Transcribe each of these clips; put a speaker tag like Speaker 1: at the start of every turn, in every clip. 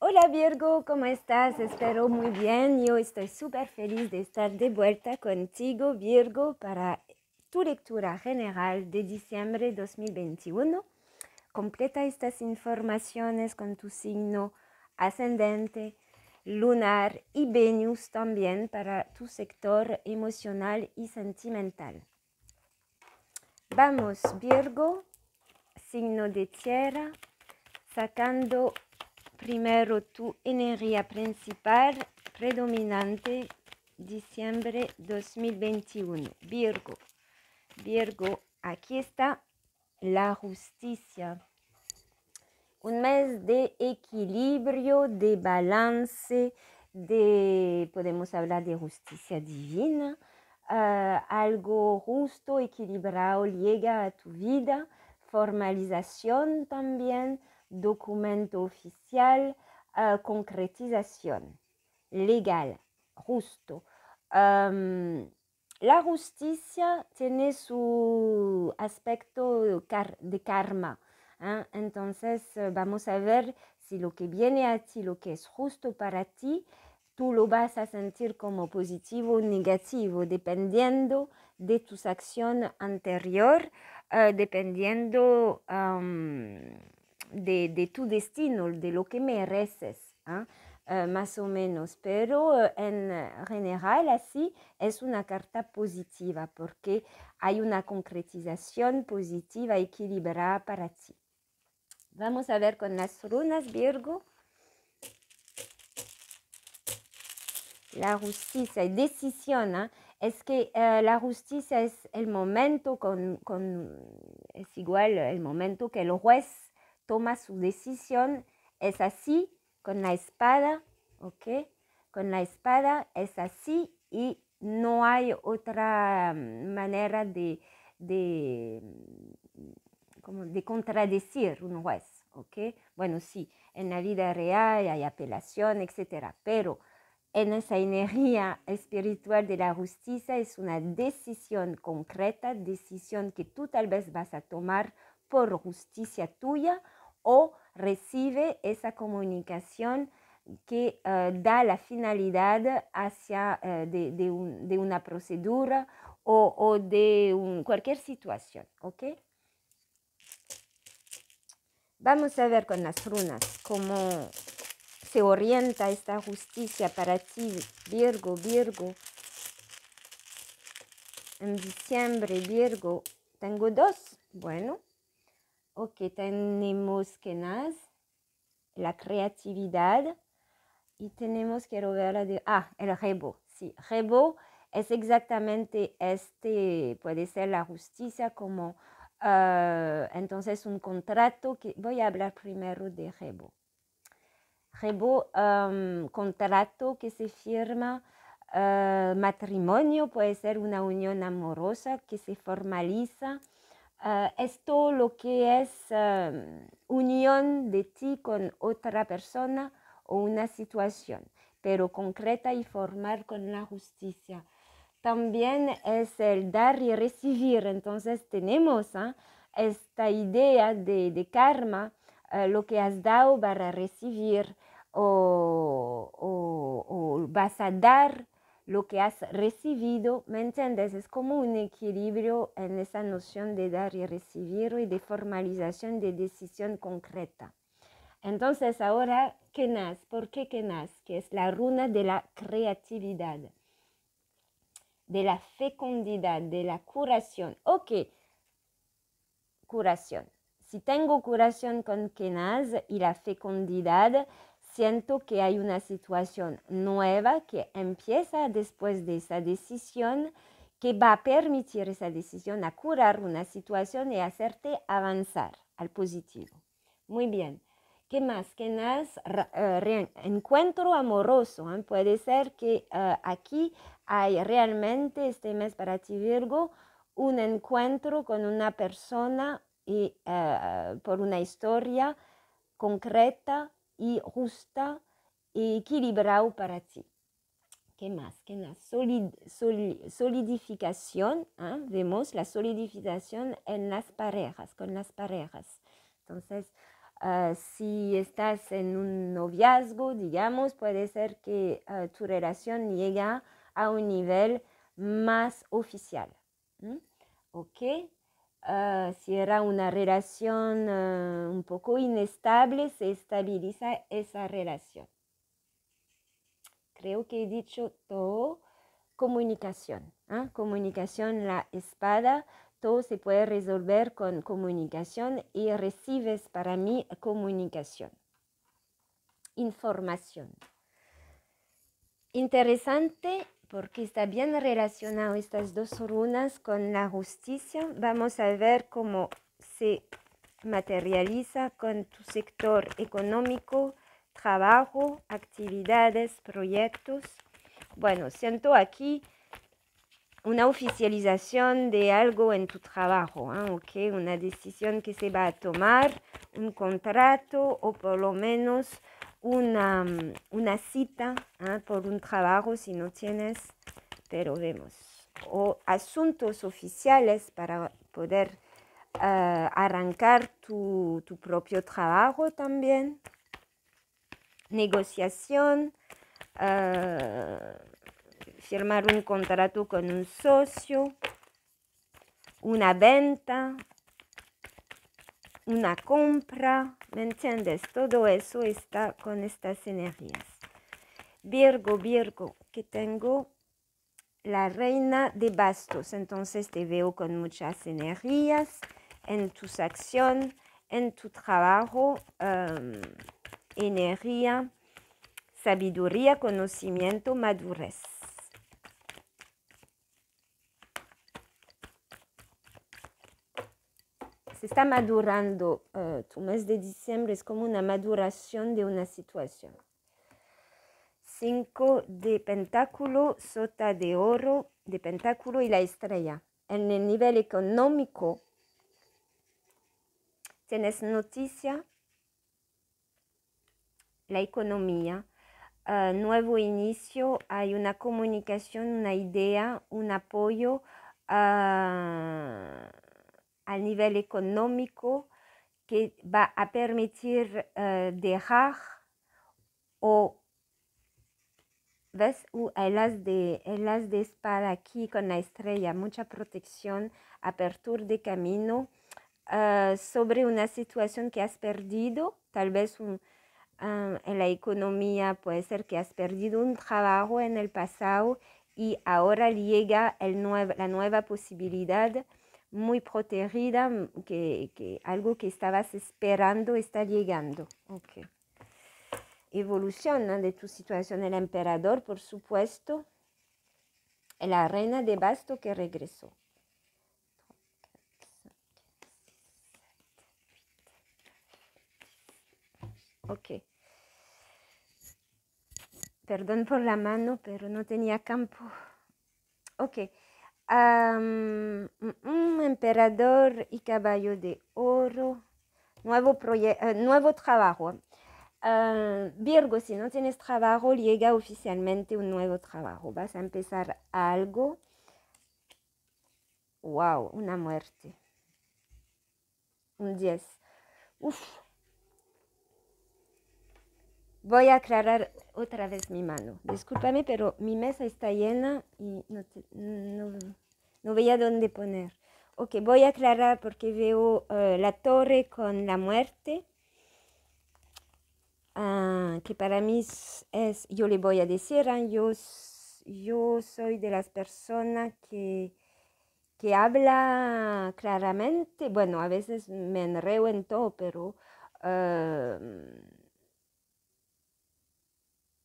Speaker 1: Hola Virgo, ¿cómo estás? Espero muy bien. Yo estoy súper feliz de estar de vuelta contigo, Virgo, para tu lectura general de diciembre 2021. Completa estas informaciones con tu signo ascendente, lunar y Venus también para tu sector emocional y sentimental. Vamos, Virgo, signo de tierra, sacando primero tu energía principal predominante diciembre 2021. Virgo, aquí está la justicia. Un mes de equilibrio, de balance, podemos hablar de justicia divina. Algo justo, equilibrado llega a tu vida. Formalización también, documento oficial, concretización legal, justo. La justicia tiene su aspecto de karma. Entonces vamos a ver si lo que viene a ti, lo que es justo para ti, tú lo vas a sentir como positivo o negativo, dependiendo de tus acciones anteriores, dependiendo de tu destino, de lo que mereces, más o menos. Pero en general así es una carta positiva porque hay una concretización positiva equilibrada para ti. Vamos a ver con las runas, Virgo. La justicia y decisión, es que la justicia es el momento es igual el momento que el juez toma su decisión, es así con la espada, ¿ok? Con la espada es así y no hay otra manera de contradecir un juez, ¿ok? Bueno, sí, en la vida real hay apelación, etcétera, pero en esa energía espiritual de la justicia es una decisión concreta, decisión que tú tal vez vas a tomar por justicia tuya o recibe esa comunicación que da la finalidad hacia de una procedura o de cualquier situación, ¿ok? Vamos a ver con las runas cómo se orienta esta justicia para ti, Virgo. En diciembre, Virgo, tengo dos. Bueno, ok, tenemos Kenaz, la creatividad, y tenemos, quiero ver el rebo. Sí, rebo es exactamente puede ser la justicia como, entonces un contrato que, voy a hablar primero de rebo. Rebo, contrato que se firma, matrimonio, puede ser una unión amorosa que se formaliza. Esto lo que es unión de ti con otra persona o una situación, pero concreta y formal con la justicia. También es el dar y recibir, entonces tenemos esta idea de karma, lo que has dado para recibir o vas a dar lo que has recibido, ¿me entiendes? Es como un equilibrio en esa noción de dar y recibir y de formalización de decisión concreta. Entonces ahora, Kenaz, ¿por qué Kenaz? Que es la runa de la creatividad, de la fecundidad, de la curación. Ok, curación. Si tengo curación con Kenaz y la fecundidad, siento que hay una situación nueva que empieza después de esa decisión, que va a permitir esa decisión a curar una situación y hacerte avanzar al positivo. Muy bien. ¿Qué más? Kenaz, encuentro amoroso. Puede ser que aquí hay realmente este mes para ti, Virgo, un encuentro con una persona y por una historia concreta y justa y equilibrado para ti. ¿Qué más? ¿Qué más? Solidificación, vemos la solidificación en las parejas, con las parejas. Entonces, Si estás en un noviazgo, digamos, puede ser que tu relación llega a un nivel más oficial. ¿Ok? Si era una relación un poco inestable, se estabiliza esa relación. Creo que he dicho todo. Comunicación. Comunicación, la espada. Todo se puede resolver con comunicación y recibes para mí comunicación. Información. Interesante porque está bien relacionado estas dos runas con la justicia. Vamos a ver cómo se materializa con tu sector económico, trabajo, actividades, proyectos. Bueno, siento aquí una oficialización de algo en tu trabajo, ¿ok? Una decisión que se va a tomar, un contrato o por lo menos una cita por un trabajo si no tienes, pero vemos. O asuntos oficiales para poder arrancar tu propio trabajo también. Negociación. Firmar un contrato con un socio, una venta, una compra, ¿me entiendes? Todo eso está con estas energías. Virgo, que tengo la reina de bastos, entonces te veo con muchas energías en tus acciones, en tu trabajo, energía, sabiduría, conocimiento, madurez. Se está madurando, tu mes de diciembre es como una maduración de una situación. 5 de pentáculo, sota de oro, de pentáculo y la estrella. En el nivel económico, tienes noticia, la economía, nuevo inicio, hay una comunicación, una idea, un apoyo a nivel económico que va a permitir dejar o, ¿ves? El as de espada aquí con la estrella, mucha protección, apertura de camino sobre una situación que has perdido, tal vez en la economía puede ser que has perdido un trabajo en el pasado y ahora llega la nueva posibilidad muy protegida, que algo que estabas esperando está llegando. Okay. Evolución, ¿no?, de tu situación. El emperador, por supuesto. La reina de basto que regresó. Ok. Perdón por la mano, pero no tenía campo. Ok. Emperador y caballo de oro. Nuevo trabajo. Virgo, si no tienes trabajo, llega oficialmente un nuevo trabajo. Vas a empezar algo. Wow, una muerte. Un 10. Uf. Voy a aclarar otra vez mi mano. Discúlpame, pero mi mesa está llena y no veía dónde poner. Ok, voy a aclarar porque veo la torre con la muerte. Que para mí yo le voy a decir, yo soy de las personas que habla claramente. Bueno, a veces me enreo en todo, pero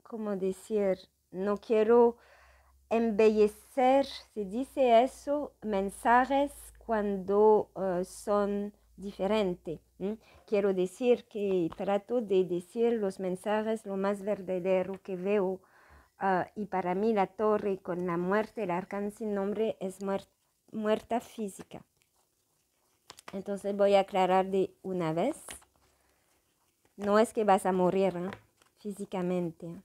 Speaker 1: ¿cómo decir? No quiero embellecer, se dice eso, mensajes cuando son diferentes. Quiero decir que trato de decir los mensajes lo más verdadero que veo. Y para mí la torre con la muerte, el arcán sin nombre, es muerta física. Entonces voy a aclarar de una vez. No es que vas a morir físicamente.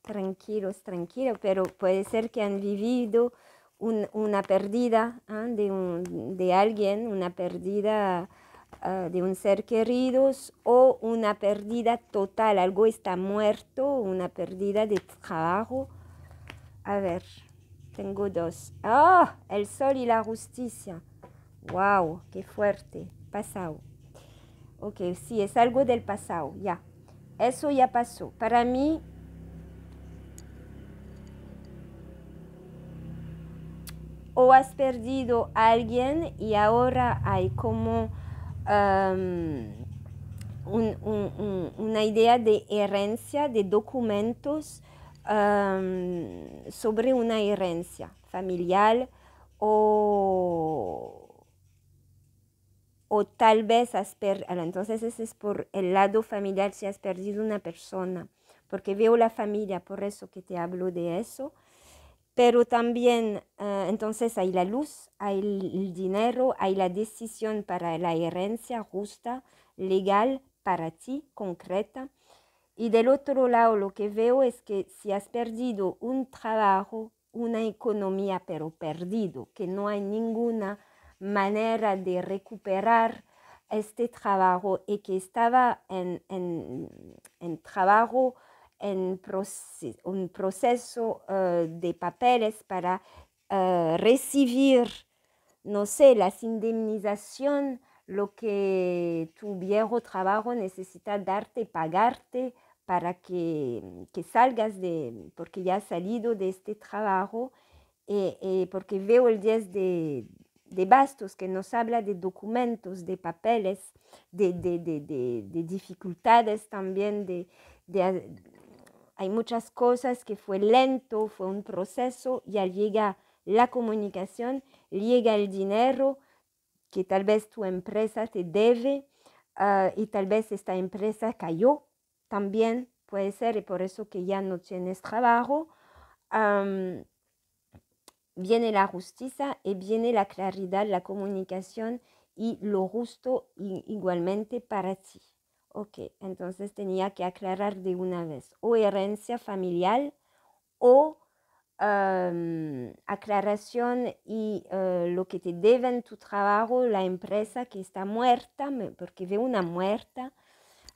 Speaker 1: Tranquilos, pero puede ser que han vivido una pérdida de alguien, una pérdida de un ser querido o una pérdida total, algo está muerto, una pérdida de trabajo. A ver, tengo dos. ¡Ah! El sol y la justicia. ¡Wow! ¡Qué fuerte! Pasado. Ok, sí, es algo del pasado, ya. Eso ya pasó. Para mí, o has perdido a alguien y ahora hay como una idea de herencia, de documentos sobre una herencia familiar o tal vez entonces ese es por el lado familiar si has perdido una persona, porque veo la familia, por eso que te hablo de eso. Pero también, entonces hay la luz, hay el dinero, hay la decisión para la herencia justa, legal, para ti, concreta. Y del otro lado, lo que veo es que si has perdido un trabajo, una economía, pero perdido, que no hay ninguna manera de recuperar este trabajo y que estaba en trabajo, en un proceso de papeles para recibir, no sé, las indemnizaciones, lo que tu viejo trabajo necesita darte, pagarte para que salgas porque ya has salido de este trabajo, porque veo el 10 de bastos que nos habla de documentos, de papeles, de dificultades también, hay muchas cosas que fue lento, fue un proceso, ya llega la comunicación, llega el dinero que tal vez tu empresa te debe y tal vez esta empresa cayó también, puede ser, y por eso que ya no tienes trabajo. Viene la justicia y viene la claridad, la comunicación y lo justo igualmente para ti. Ok, entonces tenía que aclarar de una vez, o herencia familiar o aclaración y lo que te deben tu trabajo, la empresa que está muerta, porque veo una muerta,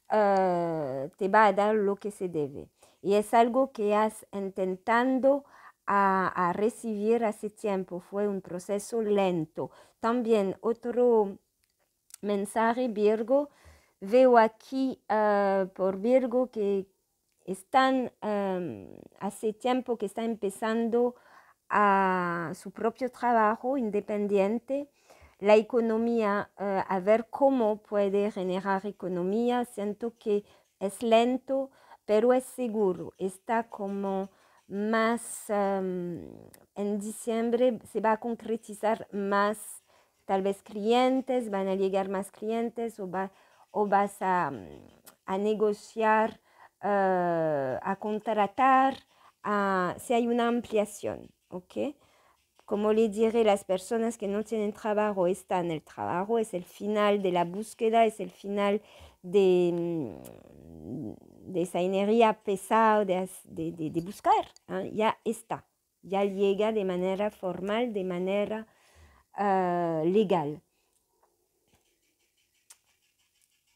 Speaker 1: te va a dar lo que se debe. Y es algo que has intentando a recibir hace tiempo, fue un proceso lento. También otro mensaje, Virgo, veo aquí por Virgo que están hace tiempo que está empezando a su propio trabajo independiente, la economía, a ver cómo puede generar economía. Siento que es lento, pero es seguro. Está como más, en diciembre se va a concretizar más, tal vez clientes, van a llegar más clientes o vas a negociar, a contratar, si hay una ampliación, ¿ok? Como le diré, las personas que no tienen trabajo están en el trabajo, es el final de la búsqueda, es el final de esa energía pesada de buscar, ya está, ya llega de manera formal, de manera legal.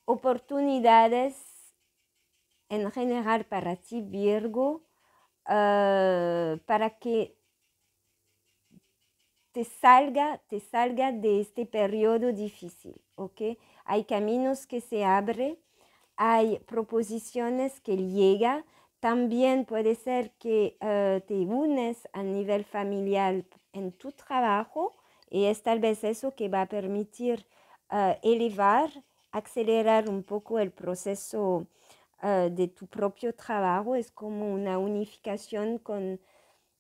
Speaker 1: Oportunidades en general para ti, Virgo, para que te salga de este periodo difícil, ¿ok? Hay caminos que se abren, hay proposiciones que llegan, también puede ser que te unes a nivel familiar en tu trabajo y es tal vez eso que va a permitir elevar, acelerar un poco el proceso de tu propio trabajo. Es como una unificación con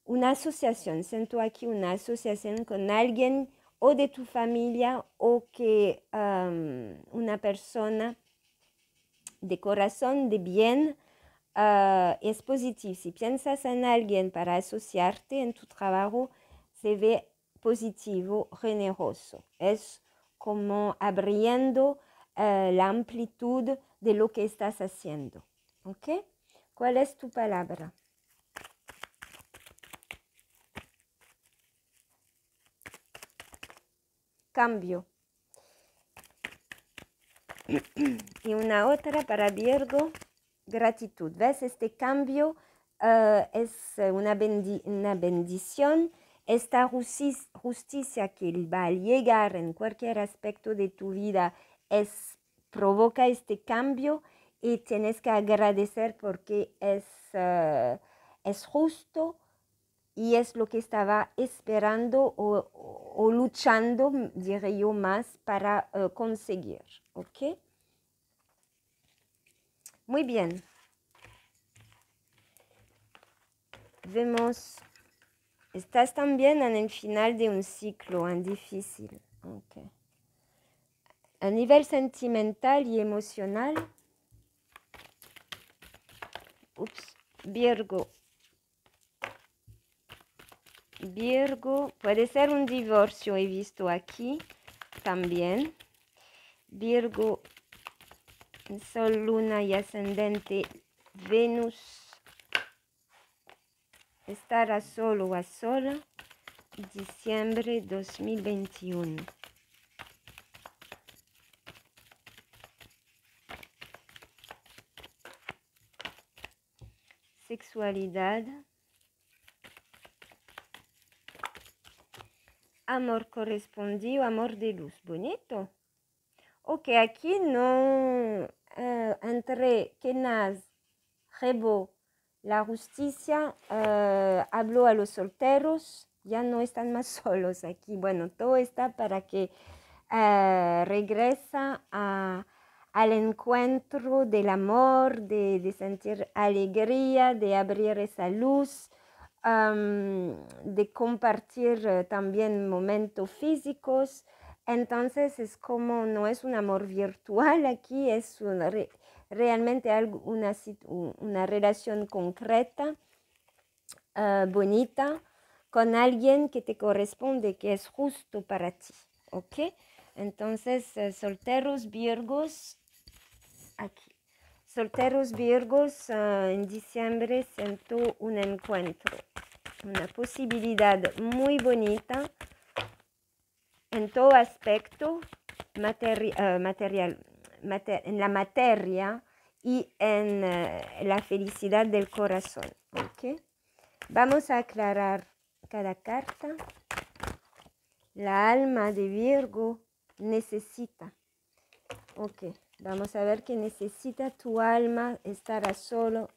Speaker 1: una asociación, siento aquí una asociación con alguien o de tu familia o que una persona de corazón, de bien, es positivo. Si piensas en alguien para asociarte en tu trabajo, se ve positivo, generoso. Es como abriendo la amplitud de lo que estás haciendo. ¿Ok? ¿Cuál es tu palabra? Cambio. Y una otra para Virgo, gratitud. ¿Ves? Este cambio es una bendición. Esta justicia que va a llegar en cualquier aspecto de tu vida provoca este cambio y tienes que agradecer porque es justo y es lo que estaba esperando o luchando, diré yo más, para conseguir. ¿Ok? Muy bien. Vemos, estás también en el final de un ciclo difícil. Okay. A nivel sentimental y emocional, Virgo. Virgo, puede ser un divorcio, he visto aquí también. Virgo, Sol, Luna y Ascendente, Venus. Estar a solo o a sola, diciembre 2021. Sexualidad. Amor correspondido, amor de luz. Bonito. Ok, aquí no, entre Kenaz, Rebo, la justicia, habló a los solteros, ya no están más solos aquí. Bueno, todo está para que regresa al encuentro del amor, de sentir alegría, de abrir esa luz, de compartir también momentos físicos. Entonces es como, no es un amor virtual aquí, es realmente una relación concreta, bonita, con alguien que te corresponde, que es justo para ti, ¿ok? Entonces, solteros Virgos, aquí. Solteros Virgos, en diciembre siento un encuentro, una posibilidad muy bonita en todo aspecto material, en la materia y en la felicidad del corazón. ¿Okay? Vamos a aclarar cada carta. La alma de Virgo necesita. Ok, vamos a ver que necesita tu alma estar a sola,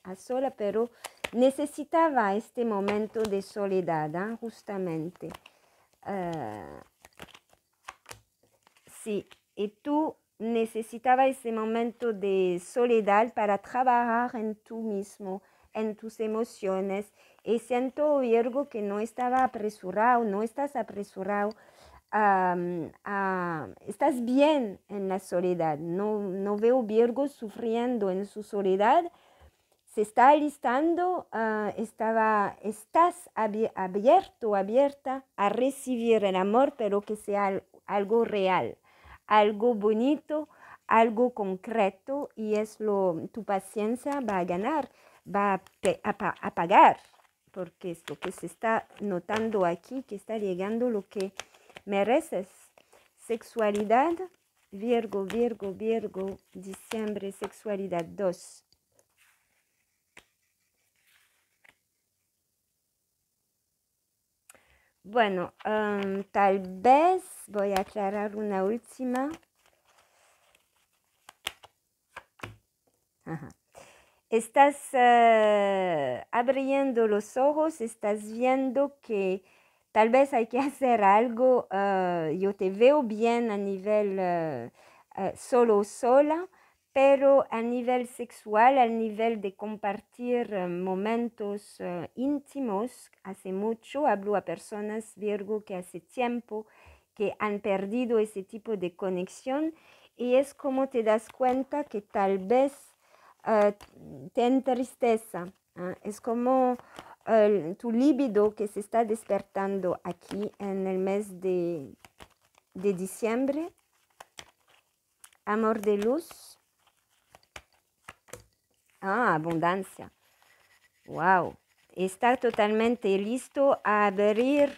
Speaker 1: pero necesitaba este momento de soledad, justamente. Sí, y tú necesitabas ese momento de soledad para trabajar en tú mismo, en tus emociones. Y siento, Virgo, que no estaba apresurado, no estás apresurado. Estás bien en la soledad. No veo Virgo sufriendo en su soledad. Se está alistando, estás abierto, abierta a recibir el amor, pero que sea algo real, algo bonito, algo concreto, y tu paciencia va a ganar, va a pagar, porque es lo que se está notando aquí, que está llegando lo que mereces. Sexualidad, Virgo, Virgo, Virgo, diciembre, sexualidad 2. Bueno, tal vez voy a aclarar una última. Ajá. Estás abriendo los ojos, estás viendo que tal vez hay que hacer algo. Yo te veo bien a nivel solo o sola, pero a nivel sexual, a nivel de compartir momentos íntimos, hace mucho hablo a personas, Virgo, que hace tiempo que han perdido ese tipo de conexión, y es como te das cuenta que tal vez te entristeza. Es como tu libido que se está despertando aquí en el mes de diciembre. Amor de luz. Abundancia. Wow. Está totalmente listo a abrir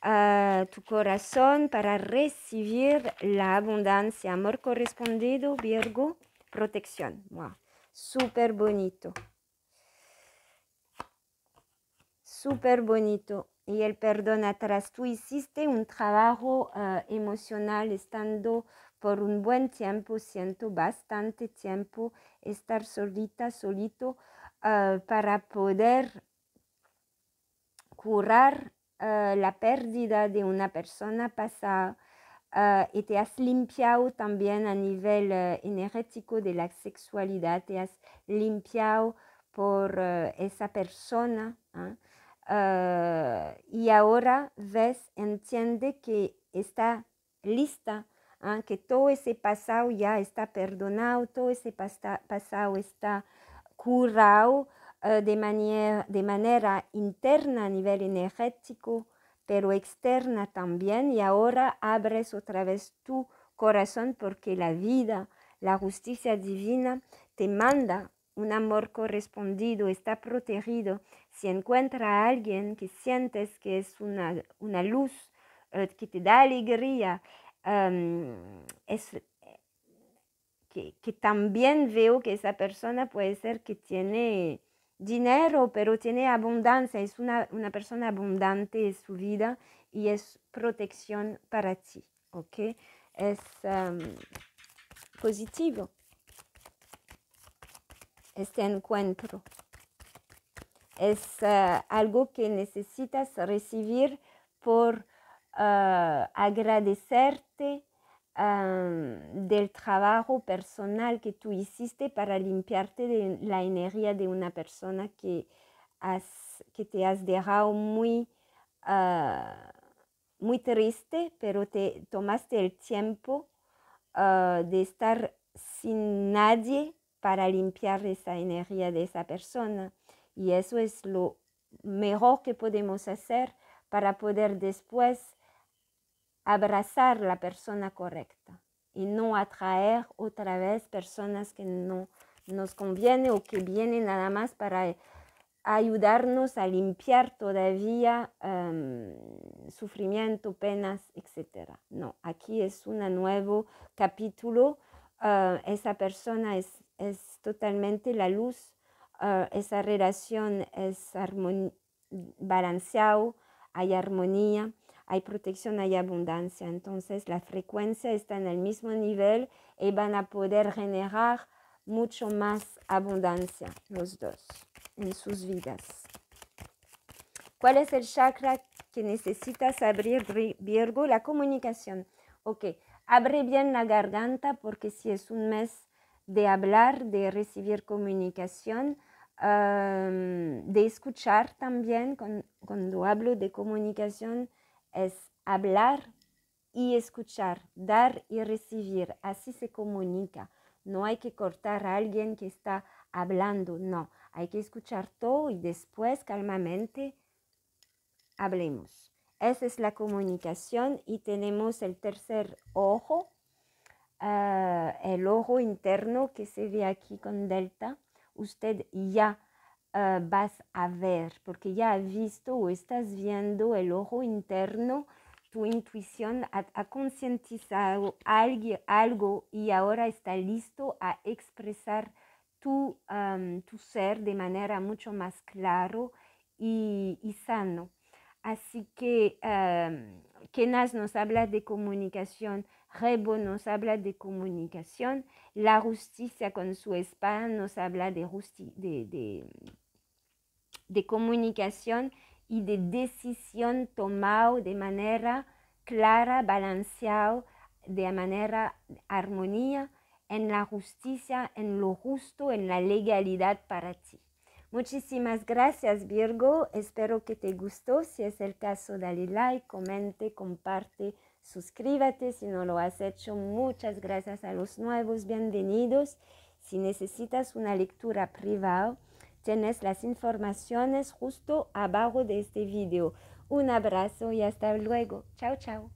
Speaker 1: tu corazón para recibir la abundancia, amor correspondido, Virgo, protección. Wow. Súper bonito. Súper bonito. Y el perdón atrás. Tú hiciste un trabajo emocional estando por un buen tiempo, siento bastante tiempo, estar solita, solito, para poder curar la pérdida de una persona pasada. Y te has limpiado también a nivel energético de la sexualidad, te has limpiado por esa persona. Y ahora ves, entiende que está lista, que todo ese pasado ya está perdonado, todo ese pasado está curado de manera interna a nivel energético, pero externa también, y ahora abres otra vez tu corazón porque la vida, la justicia divina te manda un amor correspondido, está protegido. Si encuentra a alguien que sientes que es una luz, que te da alegría, que también veo que esa persona puede ser que tiene dinero, pero tiene abundancia, es una persona abundante en su vida y es protección para ti, ¿ok? Es positivo este encuentro. Es algo que necesitas recibir por agradecerte del trabajo personal que tú hiciste para limpiarte de la energía de una persona que te has dejado muy triste, pero te tomaste el tiempo de estar sin nadie para limpiar esa energía de esa persona. Y eso es lo mejor que podemos hacer para poder después abrazar la persona correcta y no atraer otra vez personas que no nos conviene o que vienen nada más para ayudarnos a limpiar todavía sufrimiento, penas, etc. No, aquí es un nuevo capítulo. Esa persona es totalmente la luz. Esa relación es balanceado, hay armonía, hay protección, hay abundancia. Entonces la frecuencia está en el mismo nivel y van a poder generar mucho más abundancia los dos en sus vidas. ¿Cuál es el chakra que necesitas abrir, Virgo? La comunicación. Ok, abre bien la garganta porque si es un mes de hablar, de recibir comunicación, de escuchar también. Cuando hablo de comunicación es hablar y escuchar, dar y recibir. Así se comunica. No hay que cortar a alguien que está hablando, no. Hay que escuchar todo y después calmamente hablemos. Esa es la comunicación y tenemos el tercer ojo, el ojo interno que se ve aquí con delta. Usted ya vas a ver, porque ya has visto o estás viendo el ojo interno. Tu intuición ha concientizado algo y ahora está listo a expresar tu ser de manera mucho más claro y sano. Así que Kenas nos habla de comunicación, Rebo nos habla de comunicación, la justicia con su espada nos habla de comunicación y de decisión tomada de manera clara, balanceada, de manera armonía, en la justicia, en lo justo, en la legalidad para ti. Muchísimas gracias, Virgo. Espero que te gustó. Si es el caso, dale like, comente, comparte, suscríbete. Si no lo has hecho, muchas gracias a los nuevos. Bienvenidos. Si necesitas una lectura privada, tienes las informaciones justo abajo de este video. Un abrazo y hasta luego. Chao, chao.